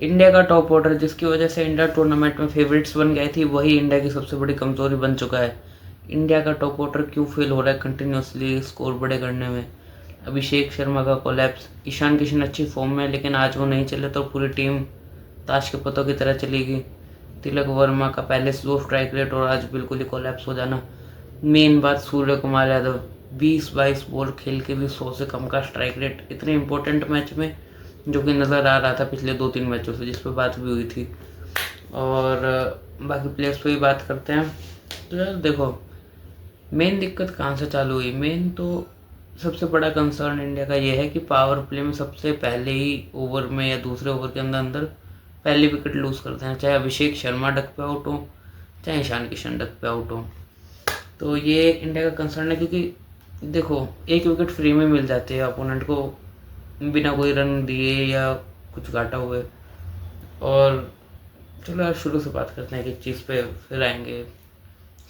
India का top order जिसकी वजह से इंडिया टूर्नामेंट में फेवरेट्स बन गई थी, वही इंडिया की सबसे बड़ी कमज़ोरी बन चुका है। इंडिया का टॉप ऑर्डर क्यों फेल हो रहा है कंटिन्यूसली स्कोर बड़े करने में? अभिषेक शर्मा का कोलैप्स, ईशान किशन अच्छी फॉर्म में लेकिन आज वो नहीं चले तो पूरी टीम ताश के पत्तों की तरह चलेगी। तिलक वर्मा का पहले स्लो स्ट्राइक रेट और आज बिल्कुल ही कोलैप्स हो जाना। मेन बात सूर्य कुमार यादव, 20-22 बॉल खेल के भी 100 से कम का स्ट्राइक रेट इतने इंपॉर्टेंट मैच में, जो कि नज़र आ रहा था पिछले 2-3 मैचों से, जिस पर बात भी हुई थी। और बाकी प्लेयर्स पे भी बात करते हैं। तो यार देखो, मेन दिक्कत कहाँ से चालू हुई? मेन तो सबसे बड़ा कंसर्न इंडिया का ये है कि पावर प्ले में सबसे पहले ही ओवर में या दूसरे ओवर के अंदर अंदर पहली विकेट लूज़ करते हैं, चाहे अभिषेक शर्मा डक पे आउट हो, चाहे ईशान किशन डक पे आउट हो। तो ये इंडिया का कंसर्न है, क्योंकि देखो एक विकेट फ्री में मिल जाती है अपोनेंट को बिना कोई रन दिए या कुछ घाटा हुए। और चलो यार शुरू से बात करते हैं कि चीज़ पे, फिर आएंगे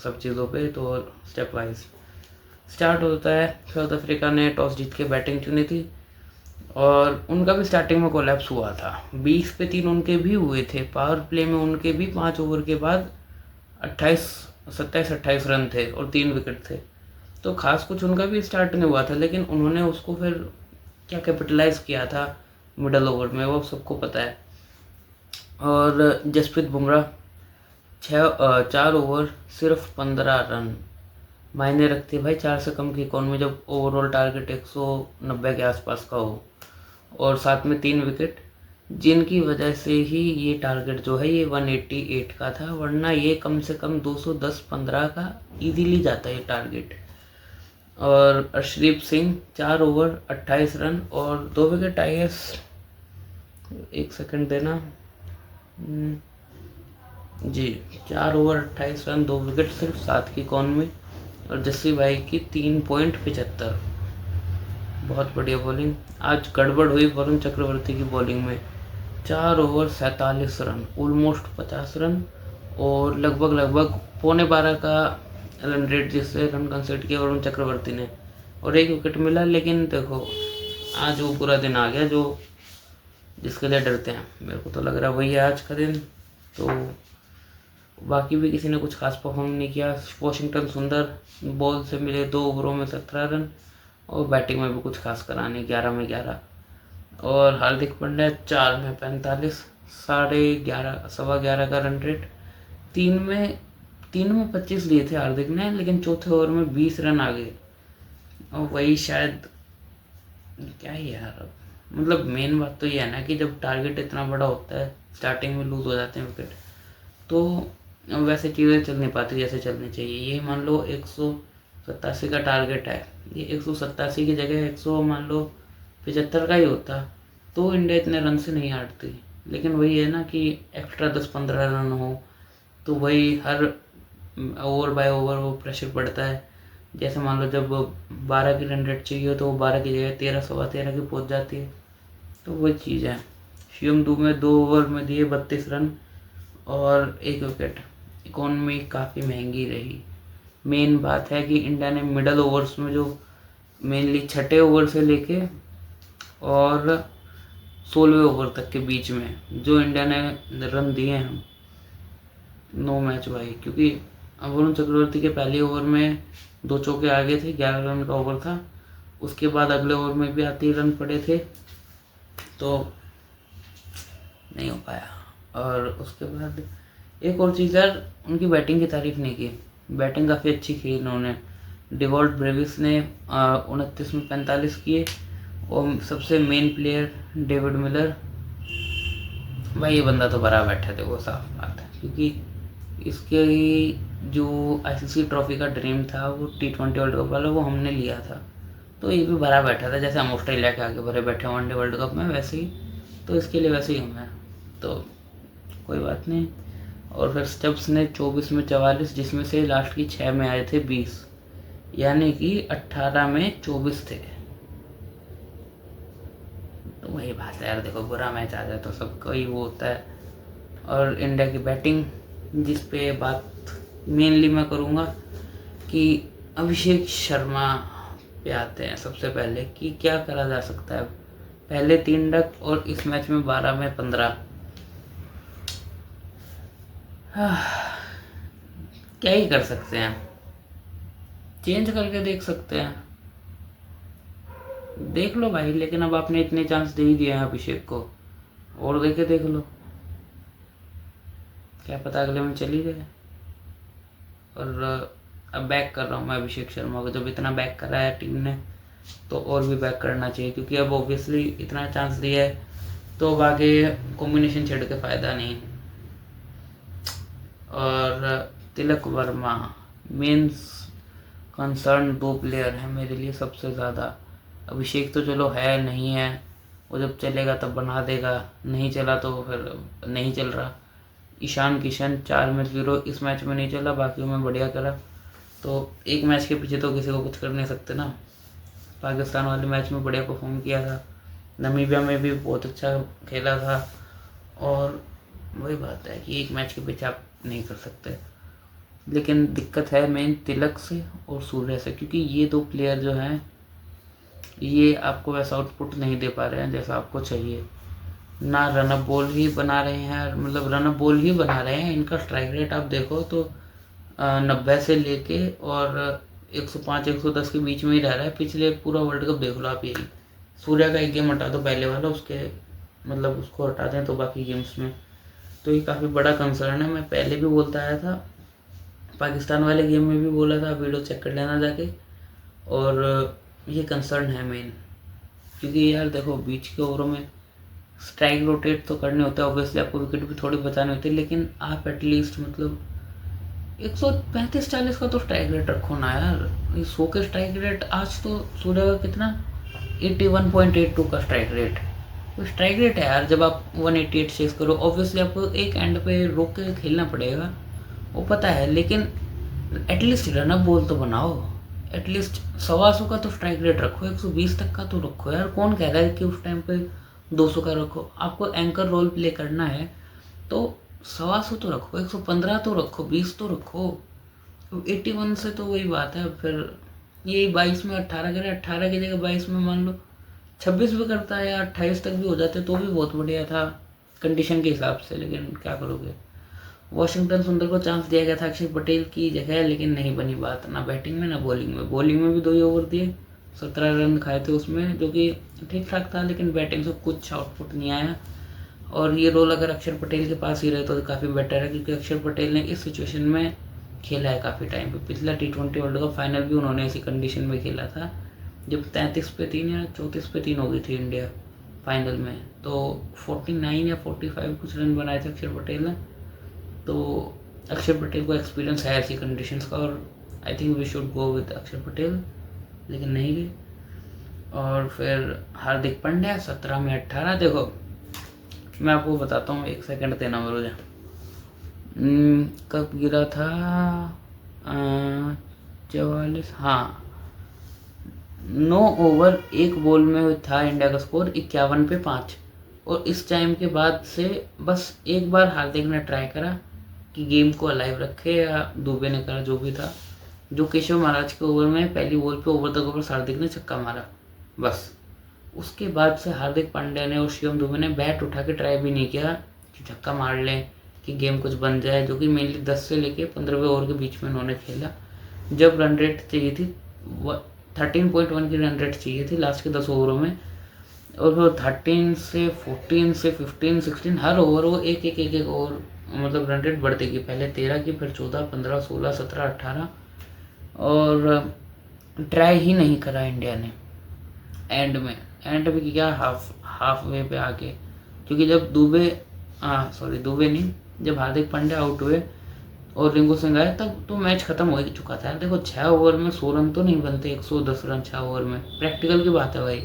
सब चीज़ों पे। तो स्टेप वाइज स्टार्ट होता है। साउथ अफ्रीका ने टॉस जीत के बैटिंग चुनी थी और उनका भी स्टार्टिंग में कोलैप्स हुआ था। 20 पे 3 उनके भी हुए थे। पावर प्ले में उनके भी 5 ओवर के बाद 27-28 रन थे और 3 विकेट थे। तो खास कुछ उनका भी स्टार्ट नहीं हुआ था, लेकिन उन्होंने उसको फिर क्या कैपिटलाइज किया था मिडल ओवर में, वो सबको पता है। और जसप्रीत बुमराह 4 ओवर सिर्फ 15 रन मायने रखते हैं भाई। 4 से कम की इकॉनमी जब ओवरऑल टारगेट 190 के आसपास का हो, और साथ में 3 विकेट, जिनकी वजह से ही ये टारगेट जो है ये 188 का था, वरना ये कम से कम 210-15 का इजीली जाता है ये टारगेट। और अर्शदीप सिंह 4 ओवर 28 रन और 2 विकेट। आई एस 1 सेकंड देना जी, 4 ओवर 28 रन 2 विकेट सिर्फ 7 की इकॉनमी। और जस्सी भाई की 3.75, बहुत बढ़िया बॉलिंग। आज गड़बड़ हुई वरुण चक्रवर्ती की बॉलिंग में। 4 ओवर 47 रन, ऑलमोस्ट 50 रन और लगभग 11:15 का रन रेट, जिससे रन कंसीड किया वरुण चक्रवर्ती ने, और 1 विकेट मिला। लेकिन देखो आज वो पूरा दिन आ गया जो जिसके लिए डरते हैं। मेरे को तो लग रहा है वही है आज का दिन। तो बाकी भी किसी ने कुछ खास परफॉर्म नहीं किया। वॉशिंगटन सुंदर बॉल से मिले 2 ओवरों में 17 रन और बैटिंग में भी कुछ खास करा नहीं, 11 में 11। और हार्दिक पांड्या 4 में 45, 11:30 का रन रेट। 3 में 25 लिए थे हार्दिक ने, लेकिन चौथे ओवर में 20 रन आ गए। और वही शायद क्या ही यार, मतलब मेन बात तो ये है ना कि जब टारगेट इतना बड़ा होता है, स्टार्टिंग में लूज हो जाते हैं विकेट, तो वैसे चीज़ें चल नहीं पाती जैसे चलनी चाहिए। ये मान लो 187 का टारगेट है, ये 187 की जगह 100 मान लो 75 का ही होता तो इंडिया इतने रन से नहीं हारती। लेकिन वही है ना कि एक्स्ट्रा 10-15 रन हो तो वही हर ओवर बाय ओवर वो प्रेशर पड़ता है। जैसे मान लो जब 12 की रन रेट चाहिए तो वो 12 की जगह 13, 13.15 की पहुँच जाती है। तो वही चीज़ है। शिवम दुबे 2 ओवर में दिए 32 रन और 1 विकेट। इकॉनमी काफ़ी महंगी रही। मेन बात है कि इंडिया ने मिडल ओवर्स में, जो मेनली छठे ओवर से लेके और 16वें ओवर तक के बीच में जो इंडिया ने रन दिए हैं, 9 मैच भाई, क्योंकि वरुण चक्रवर्ती के पहले ओवर में 2 चौके आगे थे, 11 रन का ओवर था। उसके बाद अगले ओवर में भी 38 रन पड़े थे, तो नहीं हो पाया। और उसके बाद एक और चीज़ यार, उनकी बैटिंग की तारीफ नहीं की। बैटिंग काफ़ी अच्छी की इन्होंने। डिवॉल्ट ब्रेविस ने 29 में 45 किए और सबसे मेन प्लेयर डेविड मिलर, भाई ये बंदा तो भरा बैठा थे, वो साफ बात है, क्योंकि इसके जो आईसीसी ट्रॉफी का ड्रीम था वो T20 वर्ल्ड कप वाला, वो हमने लिया था। तो ये भी भरा बैठा था, जैसे हम ऑस्ट्रेलिया के आगे भरे बैठे वनडे वर्ल्ड कप में, वैसे ही तो इसके लिए वैसे ही हम हैं। तो कोई बात नहीं। और फिर स्टब्स ने 24 में 44, जिसमें से लास्ट की 6 में आए थे 20, यानी कि 18 में 24 थे। तो वही बात है यार, देखो बुरा मैच आ जाए तो सबका ही वो होता है। और इंडिया की बैटिंग, जिस पे बात मेनली मैं करूँगा कि अभिषेक शर्मा पे आते हैं सबसे पहले कि क्या करा जा सकता है। पहले 3 डक और इस मैच में 12 में 15, क्या ही कर सकते हैं, चेंज करके देख सकते हैं, देख लो भाई। लेकिन अब आपने इतने चांस दे ही दिए हैं अभिषेक को, और देख लो, क्या पता अगले में चली जाए। और अब बैक कर रहा हूँ मैं अभिषेक शर्मा को, जब इतना बैक करा है टीम ने तो और भी बैक करना चाहिए, क्योंकि अब ऑब्वियसली इतना चांस दिया है तो अब आगे कॉम्बिनेशन छेड़ के फ़ायदा नहीं। और Tilak Varma, mains concern 2 player हैं मेरे लिए सबसे ज़्यादा। अभिषेक तो चलो है नहीं है, वो जब चलेगा तब बना देगा, नहीं चला तो फिर नहीं चल रहा। ईशान किशन 4 मैच 0, इस मैच में नहीं चला, बाकी में बढ़िया करा। तो एक मैच के पीछे तो किसी को कुछ कर नहीं सकते ना। पाकिस्तान वाले मैच में बढ़िया परफॉर्म किया था, नमीबिया में भी बहुत अच्छा खेला था। और वही बात है कि एक मैच के पीछे आप नहीं कर सकते। लेकिन दिक्कत है मेन तिलक से और सूर्य से, क्योंकि ये 2 प्लेयर जो हैं ये आपको वैसा आउटपुट नहीं दे पा रहे हैं जैसा आपको चाहिए। ना रन अप बॉल ही बना रहे हैं, मतलब रन अप बॉल ही बना रहे हैं। इनका स्ट्राइक रेट आप देखो तो 90 से लेके और 105-110 के बीच में ही रह रहा है। पिछले पूरा वर्ल्ड कप देख लो आप, यही सूर्या का एक गेम हटा दो पहले वाला, उसके मतलब उसको हटा दें तो बाकी गेम्स में तो ये काफ़ी बड़ा कंसर्न है। मैं पहले भी बोलता आया था, पाकिस्तान वाले गेम में भी बोला था, वीडियो चेक कर लेना जाके। और ये कंसर्न है मेन, क्योंकि यार देखो बीच के ओवरों में स्ट्राइक रोटेट तो करने होते हैं, ऑब्वियसली आपको विकेट भी थोड़ी बचानी होती है, लेकिन आप एटलीस्ट मतलब 135-40 का तो स्ट्राइक रेट रखो ना यार। ये 100 के स्ट्राइक रेट, आज तो सूर्य का कितना 81.82 का स्ट्राइक रेट, वो स्ट्राइक रेट है यार। जब आप 188 चेस करो, ऑब्वियसली आपको एक एंड पे रोक के खेलना पड़ेगा, वो पता है, लेकिन एटलीस्ट रन अप बॉल तो बनाओ। एटलीस्ट 125 का तो स्ट्राइक रेट रखो, 120 तक का तो रखो यार। कौन कह रहा है कि उस टाइम पे 200 का रखो? आपको एंकर रोल प्ले करना है तो 125 तो रखो, 115 तो रखो, 20 तो रखो। 81 से तो वही बात है, फिर यही 22 में 18 करे, 18 की जगह 22 में मान लो 26 भी करता है या 28 तक भी हो जाते तो भी बहुत बढ़िया था कंडीशन के हिसाब से। लेकिन क्या करोगे, वॉशिंगटन सुंदर को चांस दिया गया था अक्षर पटेल की जगह, लेकिन नहीं बनी बात, ना बैटिंग में ना बॉलिंग में। बॉलिंग में भी 2 ही ओवर दिए, 17 रन खाए थे उसमें, जो कि ठीक ठाक था, लेकिन बैटिंग से कुछ आउटपुट नहीं आया। और ये रोल अगर अक्षर पटेल के पास ही रहे तो काफ़ी बेटर है, क्योंकि अक्षर पटेल ने इस सिचुएशन में खेला है काफ़ी टाइम पे। पिछला T20 वर्ल्ड कप फाइनल भी उन्होंने इसी कंडीशन में खेला था, जब 33 पे 3 या 34 पे 3 हो गई थी इंडिया फाइनल में, तो 49 या 45 कुछ रन बनाए थे अक्षर पटेल ने। तो अक्षर पटेल को एक्सपीरियंस है ऐसी कंडीशंस का, और I think we should go with Axar Patel, लेकिन नहीं गए। और फिर हार्दिक पांड्या 17 में 18। देखो मैं आपको बताता हूँ, 1 सेकंड देना मुझे। कब गिरा था 44, हाँ 9 ओवर 1 बॉल में था इंडिया का स्कोर 51 पे 5। और इस टाइम के बाद से बस एक बार हार्दिक ने ट्राई करा कि गेम को अलाइव रखे, या दुबे ने करा, जो भी था, जो केशव महाराज के ओवर में पहली बॉल पे ओवर द कवर हार्दिक ने छक्का मारा बस। उसके बाद से हार्दिक पांड्या ने और शिवम दुबे ने बैट उठा के ट्राई भी नहीं किया कि छक्का मार लें, कि गेम कुछ बन जाए, जो कि मेनली 10 से लेके 15वें ओवर के बीच में उन्होंने खेला, जब रन रेट चाहिए थी 13.1 की रन रेट चाहिए थी लास्ट के 10 ओवरों में। और फिर 13 से 14 से 15 16 हर ओवर वो एक ओवर मतलब रन रेट बढ़ती गई, पहले 13 की, फिर 14, 15, 16, 17, 18, और ट्राई ही नहीं करा इंडिया ने। एंड में क्या हाफ वे पे आके, क्योंकि जब दुबे नहीं, जब हार्दिक पांड्या आउट हुए और रिंकू सिंह आए, तब तो मैच खत्म हो ही चुका था। देखो 6 ओवर में 100 रन तो नहीं बनते, 110 रन 6 ओवर में, प्रैक्टिकल की बात है भाई।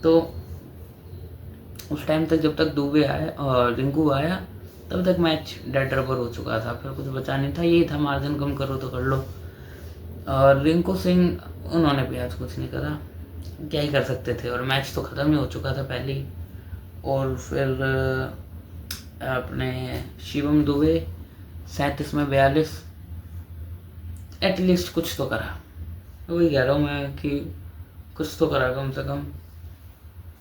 तो उस टाइम तक जब तक दुबे आए और रिंकू आया, तब तक मैच डेड रबर हो चुका था, फिर कुछ बचा नहीं था। यही था, मार्जिन कम करो तो कर लो। और रिंकू सिंह उन्होंने भी आज कुछ नहीं करा, क्या ही कर सकते थे, और मैच तो ख़त्म ही हो चुका था पहले ही। और फिर अपने शिवम दुबे 37 में 42, एटलीस्ट कुछ तो करा। वही कह रहा हूँ मैं कि कुछ तो करा कम से कम।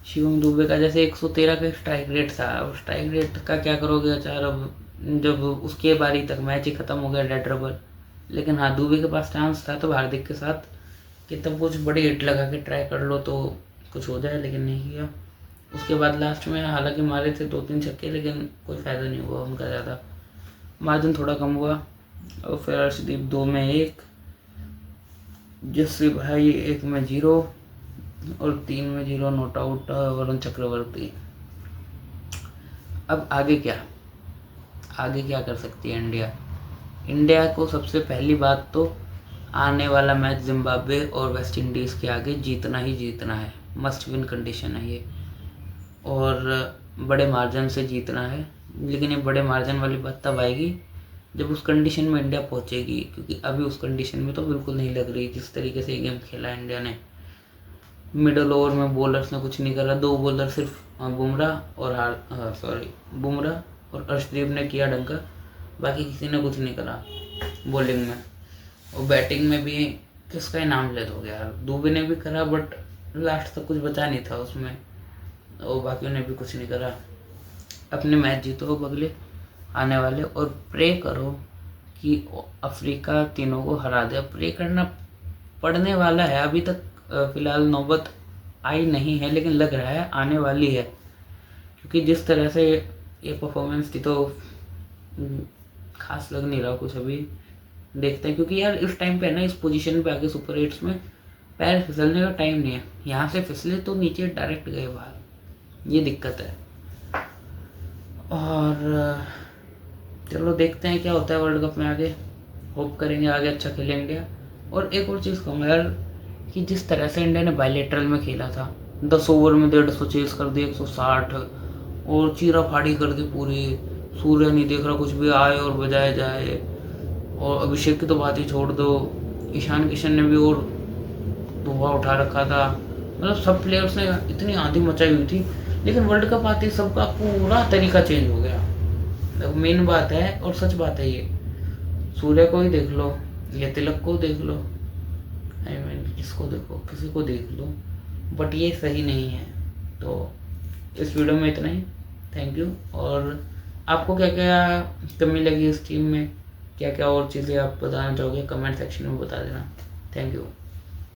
शिवम दुबे का जैसे 113 का स्ट्राइक रेट था, और स्ट्राइक रेट का क्या करोगे यार, अब जब उसके बारी तक मैच ही ख़त्म हो गया, डेड रबर। लेकिन हाँ, दुबे के पास चांस था तो हार्दिक के साथ कि तब कुछ बड़ी हिट लगा के ट्राई कर लो तो कुछ हो जाए, लेकिन नहीं किया। उसके बाद लास्ट में हालांकि मारे थे 2-3 छक्के, लेकिन कोई फ़ायदा नहीं हुआ उनका, ज़्यादा मार्जिन थोड़ा कम हुआ। और फिर अर्शदीप 2 में 1, जस्सी भाई 1 में 0 और 3 में 0 नॉट आउट वरुण चक्रवर्ती। अब आगे क्या कर सकती है इंडिया को सबसे पहली बात तो आने वाला मैच जिम्बाब्वे और वेस्ट इंडीज़ के आगे जीतना ही जीतना है, मस्ट विन कंडीशन है ये, और बड़े मार्जिन से जीतना है। लेकिन ये बड़े मार्जिन वाली बात तब आएगी जब उस कंडीशन में इंडिया पहुंचेगी, क्योंकि अभी उस कंडीशन में तो बिल्कुल नहीं लग रही। जिस तरीके से ये गेम खेला इंडिया ने, मिडल ओवर में बॉलर्स ने कुछ नहीं करा, 2 बॉलर सिर्फ बुमराह और अर्शदीप ने किया डंका, बाकी किसी ने कुछ नहीं करा बॉलिंग में। और बैटिंग में भी किसका ही नाम ले दोगे यार, दुबे ने भी करा बट लास्ट तक कुछ बचा नहीं था उसमें, और बाकियों ने भी कुछ नहीं करा। अपने मैच जीतो अगले आने वाले, और प्रे करो कि अफ्रीका तीनों को हरा दे। प्रे करना पड़ने वाला है, अभी तक फ़िलहाल नौबत आई नहीं है, लेकिन लग रहा है आने वाली है, क्योंकि जिस तरह से ये परफॉर्मेंस थी तो खास लग नहीं रहा कुछ। अभी देखते हैं, क्योंकि यार इस टाइम पे है ना, इस पोजीशन पे आके सुपर 8 में पैर फिसलने का टाइम नहीं है। यहाँ से फिसले तो नीचे डायरेक्ट गए बाहर, ये दिक्कत है। और चलो देखते हैं क्या होता है वर्ल्ड कप में आगे, होप करेंगे आगे अच्छा खेले इंडिया। और एक और चीज़ कहूँगा यार, कि जिस तरह से इंडिया ने बायलेटरल में खेला था, 10 ओवर में 150 चेस कर दिए, 160, और चीरा फाड़ी कर दी पूरी। सूर्य नहीं देख रहा, कुछ भी आए और बजाए जाए। और अभिषेक की तो बात ही छोड़ दो, ईशान किशन ने भी और धुआं उठा रखा था। मतलब सब प्लेयर्स ने इतनी आंधी मचाई हुई थी, लेकिन वर्ल्ड कप आते ही सबका पूरा तरीका चेंज हो गया। मेन बात है और सच बात है ये, सूर्य को ही देख लो या तिलक को देख लो, आई मीन किसको देखो, किसी को देख लो, बट ये सही नहीं है। तो इस वीडियो में इतना ही, थैंक यू। और आपको क्या क्या कमी लगी इस टीम में, क्या क्या और चीज़ें आप बताना चाहोगे, कमेंट सेक्शन में बता देना। Thank you.